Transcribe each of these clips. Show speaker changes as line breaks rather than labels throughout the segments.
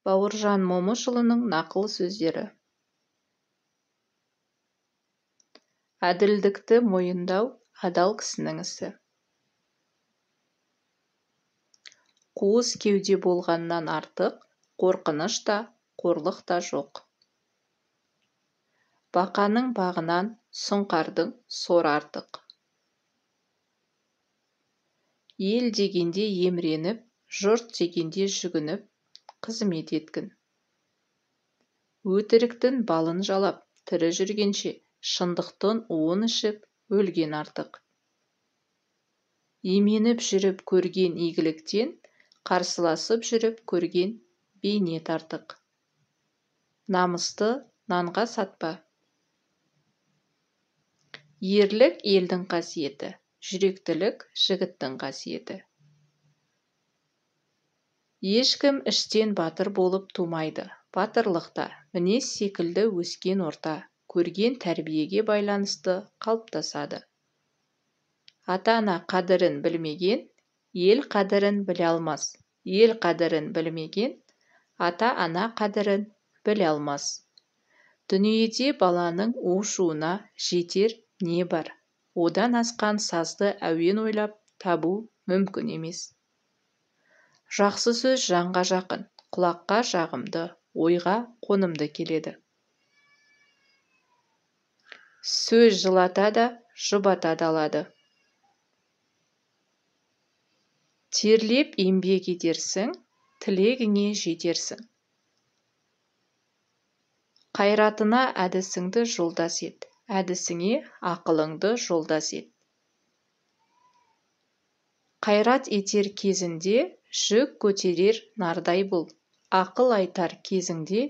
Бауыржан Момышұлының нақыл сөздері. Әділдікті мойындау адал кісінің ісі. Қуыс кеуде болғаннан артық, қорқыныш та, қорлық та жоқ. Бақаның бағынан сұңқардың соры артық. Ел дегенде емреніп, жұрт дегенде жүгініп, қызмет еткін. Өтіріктің балын жалап, тірі жүргенше, шындықтың уын ішіп, өлген артық. Еменіп жүріп көрген игіліктен, қарсыласып жүріп көрген бейнет артық. Намысты нанға сатпа. Ерлік елдің қасиеті, жүректілік жігіттің қасиеті. Ешкім іштен батыр болып тумайды. Батырлықта мінез секілді өскен орта, көрген тәрбиеге байланысты қалыптасады. Ата-ана қадірін білмеген, ел қадірін біле алмас. Ел қадірін білмеген, ата-ана қадірін біле алмас. Дүниеде баланың у-шуына жетер не бар? Одан асқан сазды әуен ойлап табу мүмкін емес. Жақсы сөз жанға жақын, құлаққа жағымды, ойға қонымды келеді. Сөз жылата да, жұбата да алады. Терлеп еңбек етерсің, тілегіңе жетерсің. Қайратына әдісіңді жолдас ет, әдісіңе ақылыңды жолдас ет. Қайрат етер кезінде жүк көтерер нардай бол, ақыл айтар кезіңде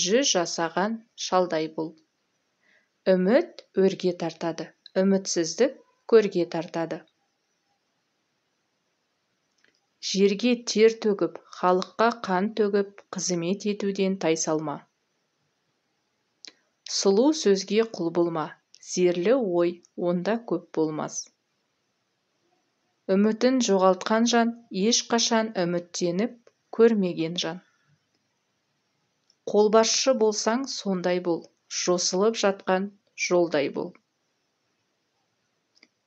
жүз жасаған шалдай бол. Үміт өрге тартады, үмітсіздік көрге тартады. Жерге тер төгіп, халыққа қан төгіп, қызмет етуден тайсалма. Сұлу сөзге құл болма, зерлі ой онда көп болмас. Үмітін жоғалтқан жан, ешқашан үміттеніп көрмеген жан. Қолбасшы болсаң сондай бол, жосылып жатқан жолдай бол.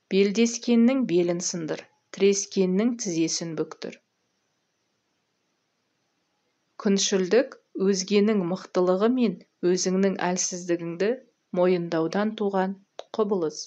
Белдескеннің белін сындыр, тірескеннің тізесін бүктір. Күншілдік өзгенің мықтылығы мен өзіңнің әлсіздігіңді мойындаудан туған құбылыс.